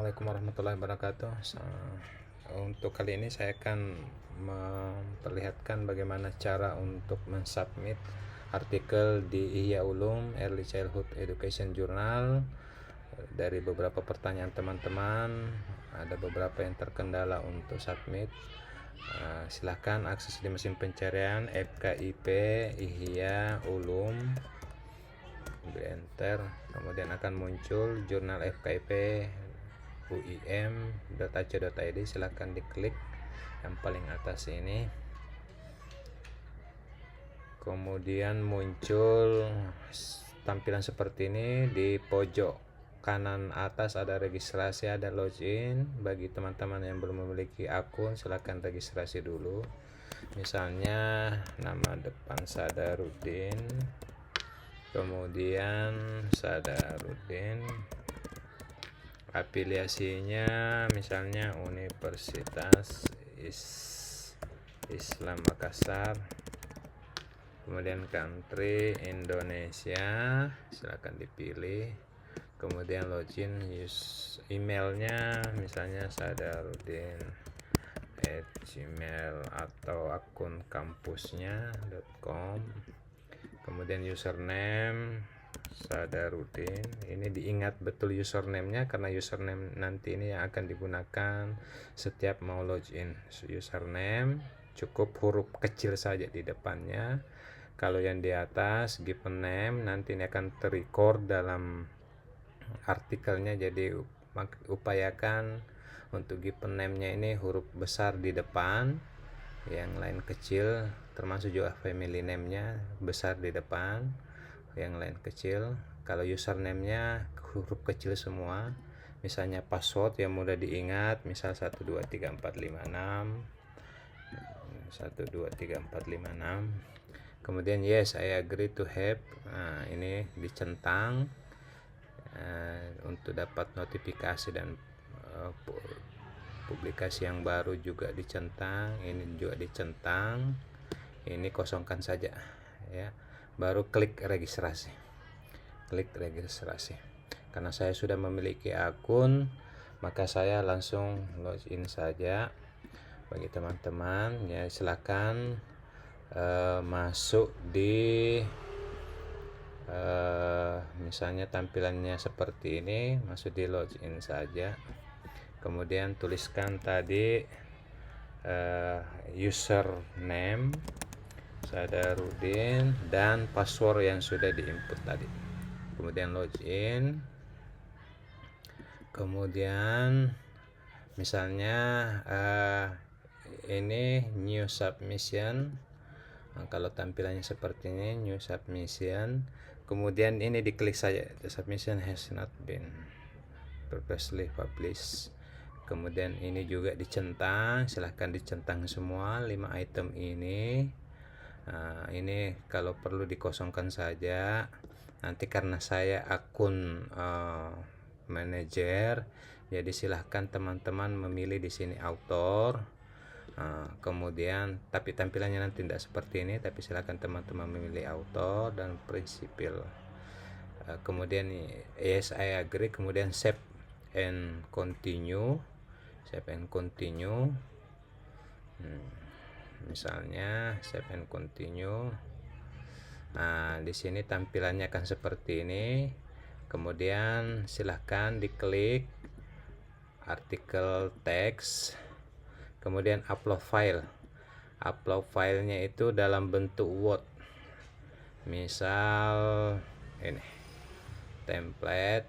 Assalamualaikum warahmatullahi wabarakatuh. Untuk kali ini saya akan memperlihatkan bagaimana cara untuk mensubmit artikel di Ihya Ulum Early Childhood Education Journal. Dari beberapa pertanyaan teman-teman, ada beberapa yang terkendala untuk submit. Silahkan akses di mesin pencarian FKIP Ihya Ulum, di enter, kemudian akan muncul jurnal FKIP uim.ac.id. silahkan diklik yang paling atas ini, kemudian muncul tampilan seperti ini. Di pojok kanan atas ada registrasi, ada login. Bagi teman-teman yang belum memiliki akun, silahkan registrasi dulu. Misalnya nama depan Sadarudin, kemudian Sadarudin, afiliasinya misalnya Universitas Islam Makassar, kemudian country Indonesia, silakan dipilih, kemudian login, emailnya misalnya sadarudin@gmail atau akun kampusnya.com, kemudian username Sadarudin. Ini diingat betul username-nya, karena username nanti ini yang akan digunakan setiap mau login. Username cukup huruf kecil saja di depannya. Kalau yang di atas given name nanti ini akan terrecord dalam artikelnya, jadi upayakan untuk given name-nya ini huruf besar di depan, yang lain kecil, termasuk juga family name-nya besar di depan, yang lain kecil. Kalau username-nya huruf kecil semua. Misalnya password yang mudah diingat, misal 123456, 123456. Kemudian yes, I agree to have. Ini dicentang untuk dapat notifikasi dan publikasi yang baru juga dicentang. Ini juga dicentang. Ini kosongkan saja ya. Baru klik registrasi. Karena saya sudah memiliki akun, maka saya langsung login saja. Bagi teman-teman ya, silakan masuk di misalnya tampilannya seperti ini, masuk di login saja, kemudian tuliskan tadi username Sadarudin dan password yang sudah diinput tadi, kemudian login. Kemudian misalnya ini new submission. Kalau tampilannya seperti ini, new submission, kemudian ini diklik saja, the submission has not been previously published. Kemudian ini juga dicentang, silahkan dicentang semua 5 item ini. Ini kalau perlu dikosongkan saja. Nanti karena saya akun manajer, jadi silahkan teman-teman memilih di sini author. Kemudian tapi tampilannya nanti tidak seperti ini, tapi silahkan teman-teman memilih author dan prinsipil. Kemudian yes, I agree, kemudian save and continue. Misalnya save and continue. Di sini tampilannya akan seperti ini. Kemudian silahkan diklik artikel teks, kemudian upload file. Filenya itu dalam bentuk Word, misal ini template.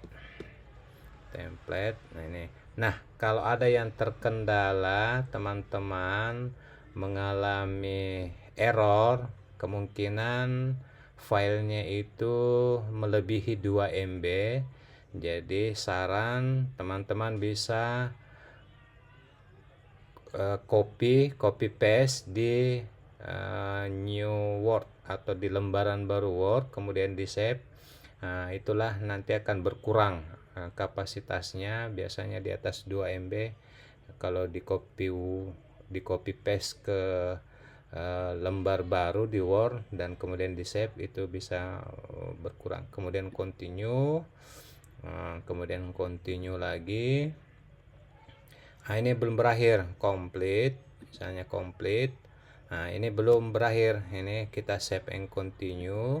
Nah, kalau ada yang terkendala, teman-teman mengalami error, kemungkinan filenya itu melebihi 2 MB. Jadi saran teman-teman bisa copy paste di new Word atau di lembaran baru Word, kemudian di save. Itulah nanti akan berkurang kapasitasnya, biasanya di atas 2 MB. Kalau di copy paste ke lembar baru di Word dan kemudian di save, itu bisa berkurang. Kemudian continue lagi. Nah, ini belum berakhir, complete, misalnya complete. Nah, ini belum berakhir, ini kita save and continue,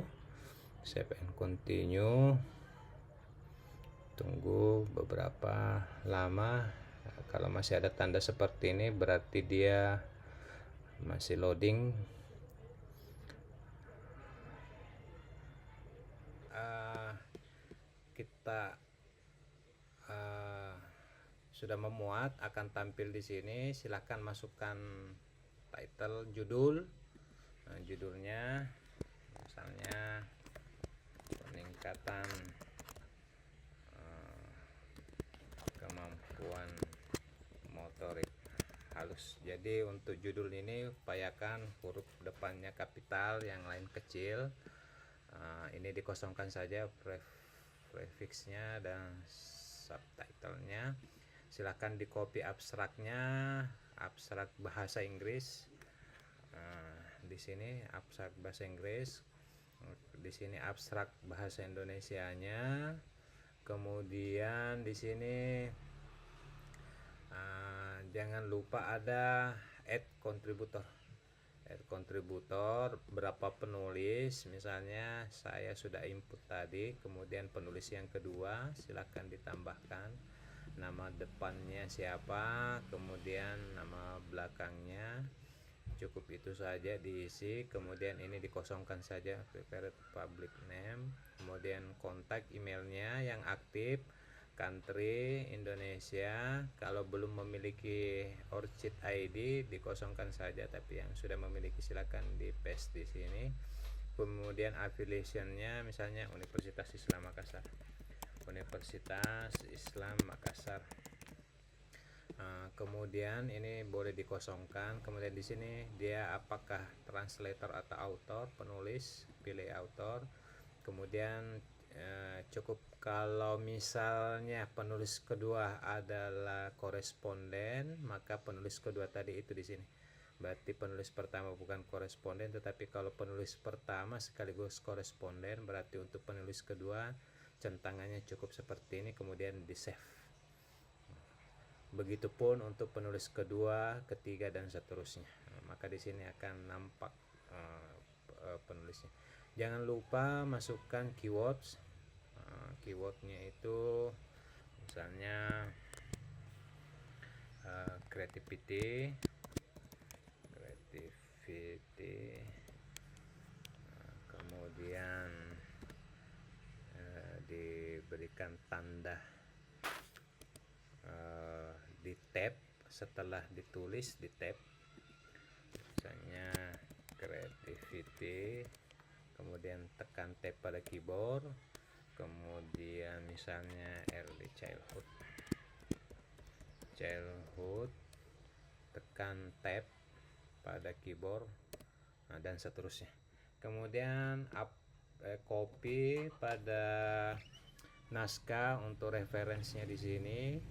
tunggu beberapa lama. Nah, kalau masih ada tanda seperti ini berarti dia masih loading. Kita sudah memuat, akan tampil di sini. Silahkan masukkan title, judul. Nah, judulnya misalnya peningkatan kemampuan motorik halus. Jadi untuk judul ini upayakan huruf depannya kapital, yang lain kecil. Ini dikosongkan saja prefixnya dan subtitlenya. Silahkan di copy abstraknya, abstrak bahasa Inggris. Di sini abstrak bahasa Inggris, di sini abstrak bahasa Indonesianya. Kemudian di sini jangan lupa ada add contributor. Berapa penulis, misalnya saya sudah input tadi, kemudian penulis yang kedua silakan ditambahkan nama depannya siapa, kemudian nama belakangnya, cukup itu saja diisi. Kemudian ini dikosongkan saja, prepared public name, kemudian kontak emailnya yang aktif, country Indonesia. Kalau belum memiliki Orchid ID dikosongkan saja, tapi yang sudah memiliki silakan di paste di sini. Kemudian affiliationnya misalnya Universitas Islam Makassar, kemudian ini boleh dikosongkan. Kemudian di sini dia apakah translator atau author, penulis, pilih author. Kemudian cukup kalau misalnya penulis kedua adalah koresponden, maka penulis kedua tadi itu di sini. Berarti penulis pertama bukan koresponden, tetapi kalau penulis pertama sekaligus koresponden, berarti untuk penulis kedua centangannya cukup seperti ini, kemudian di save. Begitupun untuk penulis kedua, ketiga dan seterusnya. Maka di sini akan nampak penulisnya. Jangan lupa masukkan keywords. Keywordnya itu misalnya creativity, kemudian diberikan tanda di tab setelah ditulis, di tab misalnya creativity, kemudian tekan tab pada keyboard, kemudian misalnya early childhood, tekan tab pada keyboard, dan seterusnya. Kemudian copy pada naskah untuk referensinya di sini,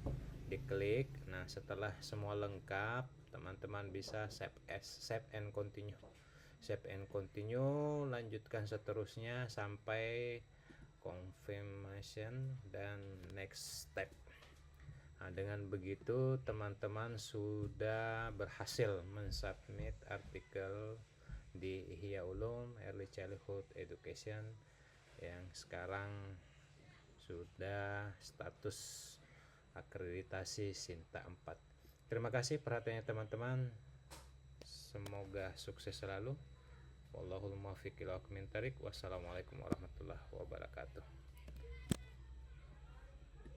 diklik. Nah, setelah semua lengkap, teman-teman bisa save and continue. Lanjutkan seterusnya sampai confirmation dan next step. Nah, dengan begitu teman-teman sudah berhasil mensubmit artikel di Ihya Ulum Early Childhood Education yang sekarang sudah status akreditasi Sinta 4. Terima kasih perhatiannya teman-teman. Semoga sukses selalu. Wallahul muwaffiq ila aqwamit thoriq. Wassalamualaikum warahmatullahi